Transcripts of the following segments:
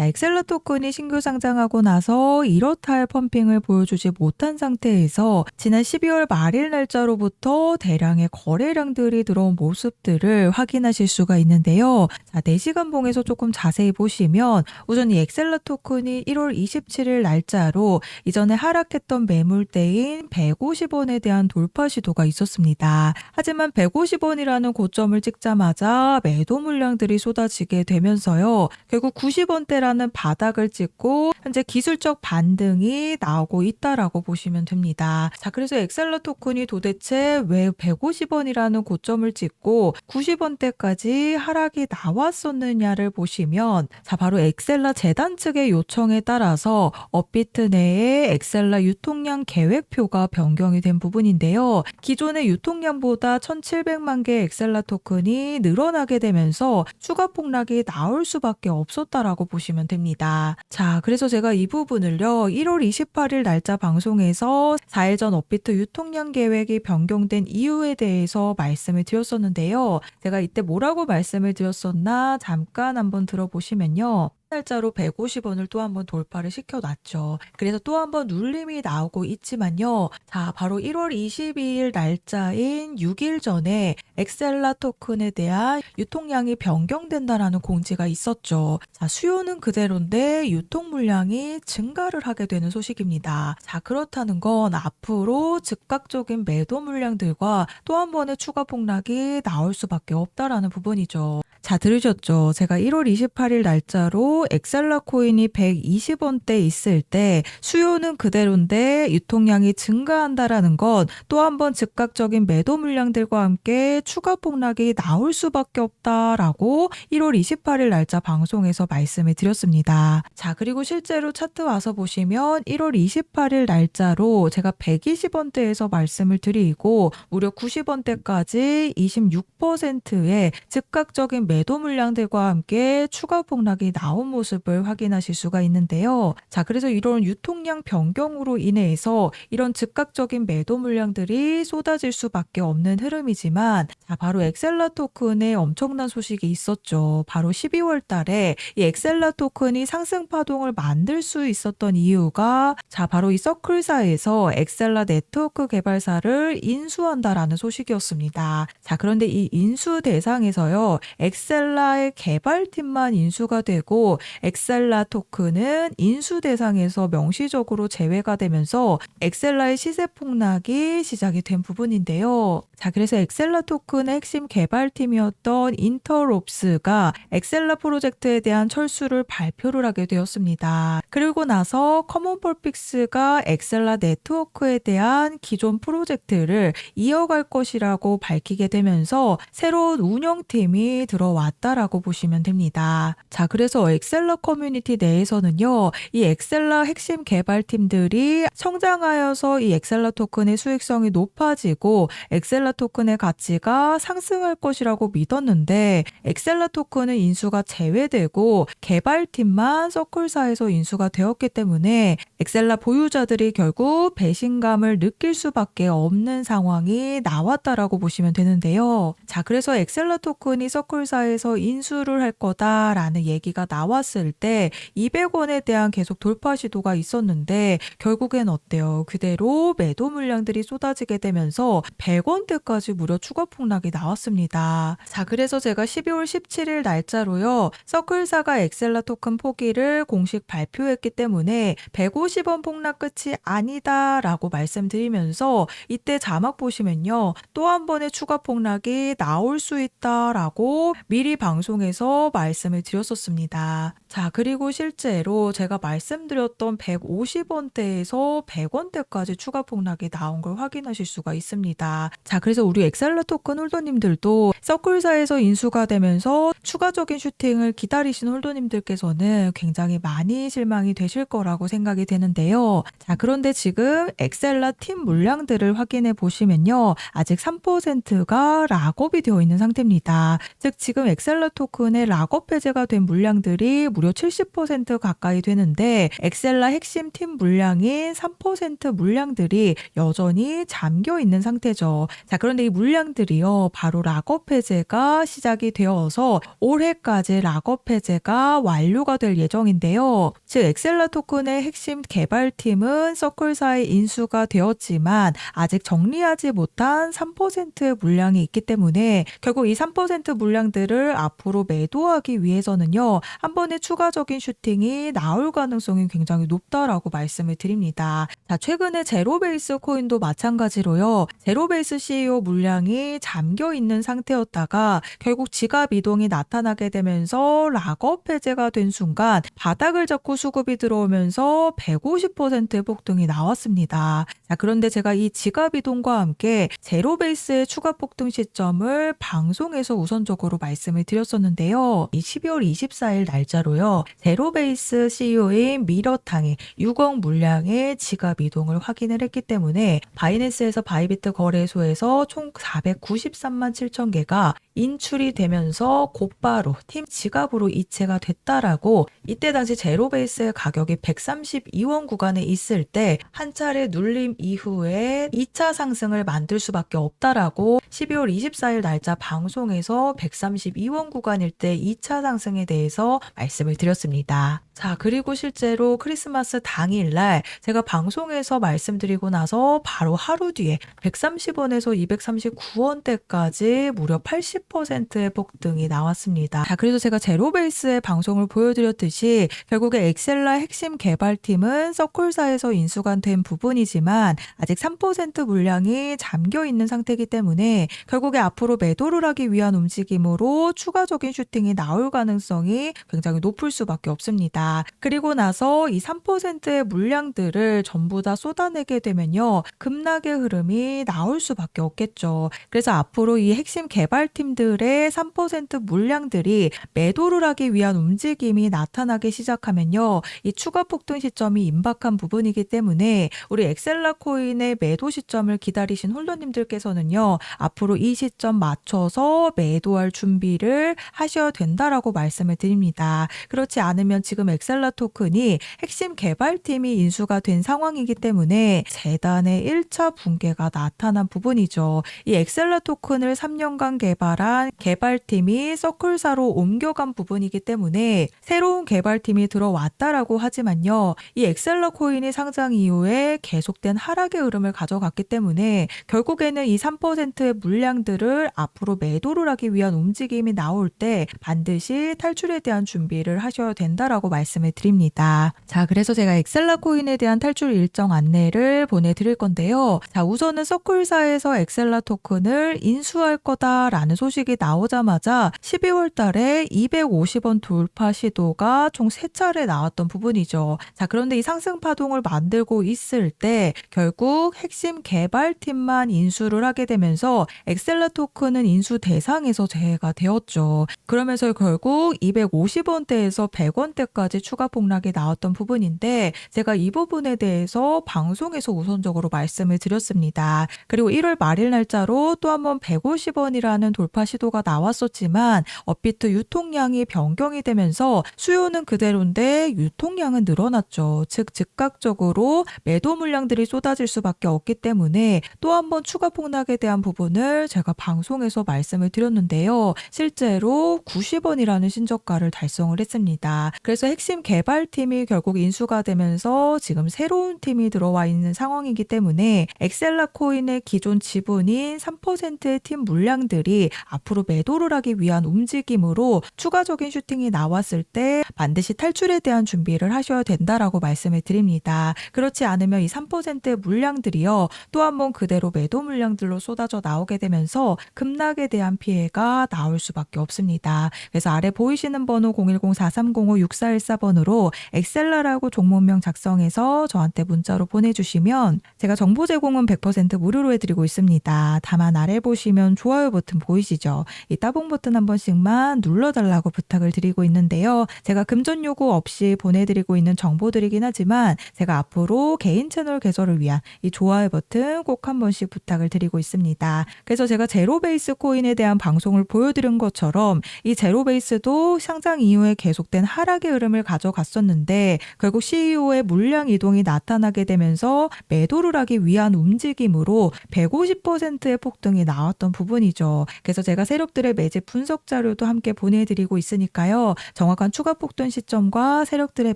자, 엑셀라 토큰이 신규 상장하고 나서 이렇다 할 펌핑을 보여주지 못한 상태에서 지난 12월 말일 날짜로부터 대량의 거래량들이 들어온 모습들을 확인하실 수가 있는데요. 자, 4시간 봉에서 조금 자세히 보시면 우선 이 엑셀라 토큰이 1월 27일 날짜로 이전에 하락했던 매물대인 150원에 대한 돌파 시도가 있었습니다. 하지만 150원이라는 고점을 찍자마자 매도 물량들이 쏟아지게 되면서요. 결국 90원대라는 바닥을 찍고 현재 기술적 반등이 나오고 있다라고 보시면 됩니다. 자, 그래서 엑셀라 토큰이 도대체 왜 150원이라는 고점을 찍고 90원대까지 하락이 나왔었느냐를 보시면 자, 바로 엑셀라 재단 측의 요청에 따라서 업비트 내에 엑셀라 유통량 계획표가 변경이 된 부분인데요. 기존의 유통량보다 1700만 개 엑셀라 토큰이 늘어나게 되면서 추가 폭락이 나올 수밖에 없었다라고 보시면 됩니다. 자, 그래서 제가 이 부분을요. 1월 28일 날짜 방송에서 4일 전 업비트 유통량 계획이 변경된 이유에 대해서 말씀을 드렸었는데요. 제가 이때 뭐라고 말씀을 드렸었나 잠깐 한번 들어보시면요. 날짜로 150원을 또 한번 돌파를 시켜놨죠. 그래서 또 한번 눌림이 나오고 있지만요. 자, 바로 1월 22일 날짜인 6일 전에 엑셀라 토큰에 대한 유통량이 변경된다라는 공지가 있었죠. 자, 수요는 그대로인데 유통 물량이 증가를 하게 되는 소식입니다. 자, 그렇다는 건 앞으로 즉각적인 매도 물량들과 또 한 번의 추가 폭락이 나올 수밖에 없다라는 부분이죠. 자, 들으셨죠? 제가 1월 28일 날짜로 엑셀라 코인이 120원대 있을 때 수요는 그대로인데 유통량이 증가한다라는 건 또 한 번 즉각적인 매도 물량들과 함께 추가 폭락이 나올 수밖에 없다라고 1월 28일 날짜 방송에서 말씀을 드렸습니다. 자, 그리고 실제로 차트 와서 보시면 1월 28일 날짜로 제가 120원대에서 말씀을 드리고 무려 90원대까지 26%의 즉각적인 매도 물량들과 함께 추가 폭락이 나온 모습을 확인하실 수가 있는데요. 자, 그래서 이런 유통량 변경으로 인해서 이런 즉각적인 매도 물량들이 쏟아질 수밖에 없는 흐름이지만 자, 바로 엑셀라 토큰에 엄청난 소식이 있었죠. 바로 12월 달에 이 엑셀라 토큰이 상승 파동을 만들 수 있었던 이유가 자, 바로 이 서클사에서 엑셀라 네트워크 개발사를 인수한다라는 소식이었습니다. 자, 그런데 이 인수 대상에서요. 엑셀라의 개발팀만 인수가 되고 엑셀라 토큰은 인수 대상에서 명시적으로 제외가 되면서 엑셀라의 시세 폭락이 시작이 된 부분인데요. 자, 그래서 엑셀라 토큰의 핵심 개발팀이었던 인터롭스가 엑셀라 프로젝트에 대한 철수를 발표를 하게 되었습니다. 그리고 나서 커먼펄픽스가 엑셀라 네트워크에 대한 기존 프로젝트를 이어갈 것이라고 밝히게 되면서 새로운 운영팀이 들어왔다라고 보시면 됩니다. 자, 그래서 엑셀라 커뮤니티 내에서는요, 이 엑셀라 핵심 개발팀들이 성장하여서 이 엑셀라 토큰의 수익성이 높아지고 엑셀라 토큰의 가치가 상승할 것이라고 믿었는데 엑셀라 토큰은 인수가 제외되고 개발팀만 서클사에서 인수가 되었기 때문에 엑셀라 보유자들이 결국 배신감을 느낄 수밖에 없는 상황이 나왔다라고 보시면 되는데요. 자, 그래서 엑셀라 토큰이 서클사에서 인수를 할 거다라는 얘기가 나왔을 때 200원에 대한 계속 돌파 시도가 있었는데 결국엔 어때요? 그대로 매도 물량들이 쏟아지게 되면서 100원대까지 무려 추가 폭락이 나왔습니다. 자, 그래서 제가 12월 17일 날짜로요. 서클사가 엑셀라 토큰 포기를 공식 발표했기 때문에 150원 폭락 끝이 아니다라고 말씀드리면서 이때 자막 보시면요. 또 한 번의 추가 폭락이 나올 수 있다라고 미리 방송에서 말씀을 드렸었습니다. 자, 그리고 실제로 제가 말씀드렸던 150원대에서 100원대까지 추가 폭락이 나온 걸 확인하실 수가 있습니다. 자, 그래서 우리 엑셀라 토큰 홀더님들도 서클사에서 인수가 되면서 추가적인 슈팅을 기다리신 홀더님들께서는 굉장히 많이 실망이 되실 거라고 생각이 되는데요. 자, 그런데 지금 엑셀라 팀 물량들을 확인해 보시면요. 아직 3%가 락업이 되어 있는 상태입니다. 즉 지금 엑셀라 토큰의 락업 해제가 된 물량들이 무려 70% 가까이 되는데 엑셀라 핵심 팀 물량인 3% 물량들이 여전히 잠겨 있는 상태죠. 자, 그런데 이 물량들이요, 바로 락업 해제가 시작이 되어서 올해까지 락업 해제가 완료가 될 예정인데요. 즉 엑셀라 토큰의 핵심 개발팀은 서클사에 인수가 되었지만 아직 정리하지 못한 3%의 물량이 있기 때문에 결국 이 3% 물량들을 앞으로 매도하기 위해서는요, 한 번에 추가적인 슈팅이 나올 가능성이 굉장히 높다라고 말씀을 드립니다. 자, 최근에 제로베이스 코인도 마찬가지로요, 제로베이스 CEO 물량이 잠겨 있는 상태였다가 결국 지갑 이동이 나타나게 되면서 락업 해제가 된 순간 바닥을 잡고 수급이 들어오면서 150%의 폭등이 나왔습니다. 자, 그런데 제가 이 지갑 이동과 함께 제로베이스의 추가 폭등 시점을 방송에서 우선적으로 말씀을 드렸었는데요. 이 12월 24일 날짜로요, 제로베이스 CEO인 미러탕이 6억 물량의 지갑 이동을 확인을 했기 때문에 바이낸스에서 바이비트 거래소에서 총 493만 7천 개가 인출이 되면서 곧바로 팀 지갑으로 이체가 됐다라고, 이때 당시 제로베이스의 가격이 132원 구간에 있을 때 한 차례 눌림 이후에 2차 상승을 만들 수밖에 없다라고 12월 24일 날짜 방송에서 132원 구간일 때 2차 상승에 대해서 말씀을 드렸습니다. 자, 그리고 실제로 크리스마스 당일날 제가 방송에서 말씀드리고 나서 바로 하루 뒤에 130원에서 239원대까지 무려 80%의 폭등이 나왔습니다. 자, 그래서 제가 제로베이스의 방송을 보여드렸듯이 결국에 엑셀라 핵심 개발팀은 서클사에서 인수가 된 부분이지만 아직 3% 물량이 잠겨 있는 상태이기 때문에 결국에 앞으로 매도를 하기 위한 움직임으로 추가적인 슈팅이 나올 가능성이 굉장히 높을 수밖에 없습니다. 그리고 나서 이 3%의 물량들을 전부 다 쏟아내게 되면요, 급락의 흐름이 나올 수밖에 없겠죠. 그래서 앞으로 이 핵심 개발팀들의 3% 물량들이 매도를 하기 위한 움직임이 나타나기 시작하면요, 이 추가 폭등 시점이 임박한 부분이기 때문에 우리 엑셀라 코인의 매도 시점을 기다리신 홀더님들께서는요, 앞으로 이 시점 맞춰서 매도할 준비를 하셔야 된다라고 말씀을 드립니다. 그렇지 않으면 지금 엑셀라 토큰이 핵심 개발팀이 인수가 된 상황이기 때문에 재단의 1차 붕괴가 나타난 부분이죠. 이 엑셀라 토큰을 3년간 개발한 개발팀이 서클사로 옮겨간 부분이기 때문에 새로운 개발팀이 들어왔다라고 하지만요, 이 엑셀라 코인이 상장 이후에 계속된 하락의 흐름을 가져갔기 때문에 결국에는 이 3%의 물량들을 앞으로 매도를 하기 위한 움직임이 나올 때 반드시 탈출에 대한 준비를 하셔야 된다라고 말씀을 드립니다. 자, 그래서 제가 엑셀라 코인에 대한 탈출 일정 안내를 보내드릴 건데요. 자, 우선은 서클사에서 엑셀라 토큰을 인수할 거다라는 소식이 나오자마자 12월 달에 250원 돌파 시도가 총 3차례 나왔던 부분이죠. 자, 그런데 이 상승 파동을 만들고 있을 때 결국 핵심 개발팀만 인수를 하게 되면서 엑셀라 토큰은 인수 대상에서 제외가 되었죠. 그러면서 결국 250원대에서 100원대까지 추가 폭락이 나왔던 부분인데 제가 이 부분에 대해서 방송에서 우선적으로 말씀을 드렸습니다. 그리고 1월 말일 날짜로 또 한 번 150원이라는 돌파 시도가 나왔었지만 업비트 유통량이 변경이 되면서 수요는 그대로인데 유통량은 늘어났죠. 즉 즉각적으로 매도 물량들이 쏟아질 수밖에 없기 때문에 또 한 번 추가 폭락에 대한 부분을 제가 방송에서 말씀을 드렸는데요. 실제로 90원이라는 신저가를 달성을 했습니다. 그래서 핵심 개발팀이 결국 인수가 되면서 지금 새로운 팀이 들어와 있는 상황이기 때문에 엑셀라 코인의 기존 지분인 3%의 팀 물량들이 앞으로 매도를 하기 위한 움직임으로 추가적인 슈팅이 나왔을 때 반드시 탈출에 대한 준비를 하셔야 된다라고 말씀을 드립니다. 그렇지 않으면 이 3%의 물량들이요, 또 한 번 그대로 매도 물량들로 쏟아져 나오게 되면서 급락에 대한 피해가 나올 수밖에 없습니다. 그래서 아래 보이시는 번호 010-4305-6414 14번으로 엑셀라라고 종목명 작성해서 저한테 문자로 보내주시면 제가 정보 제공은 100% 무료로 해드리고 있습니다. 다만 아래 보시면 좋아요 버튼 보이시죠? 이 따봉 버튼 한 번씩만 눌러달라고 부탁을 드리고 있는데요. 제가 금전 요구 없이 보내드리고 있는 정보들이긴 하지만 제가 앞으로 개인 채널 개설을 위한 이 좋아요 버튼 꼭 한 번씩 부탁을 드리고 있습니다. 그래서 제가 제로베이스 코인에 대한 방송을 보여드린 것처럼 이 제로베이스도 상장 이후에 계속된 하락의 흐름을 가져갔었는데 결국 CEO의 물량 이동이 나타나게 되면서 매도를 하기 위한 움직임으로 150%의 폭등이 나왔던 부분이죠. 그래서 제가 세력들의 매집 분석 자료도 함께 보내드리고 있으니까요. 정확한 추가 폭등 시점과 세력들의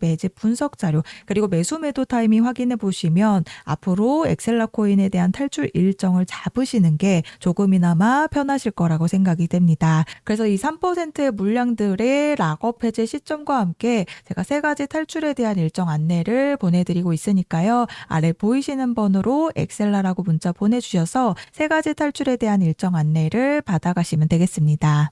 매집 분석 자료 그리고 매수 매도 타이밍 확인해 보시면 앞으로 엑셀라 코인에 대한 탈출 일정을 잡으시는 게 조금이나마 편하실 거라고 생각이 됩니다. 그래서 이 3%의 물량들의 락업 해제 시점과 함께 제가 3가지 탈출에 대한 일정 안내를 보내드리고 있으니까요. 아래 보이시는 번호로 엑셀라라고 문자 보내주셔서 3가지 탈출에 대한 일정 안내를 받아가시면 되겠습니다.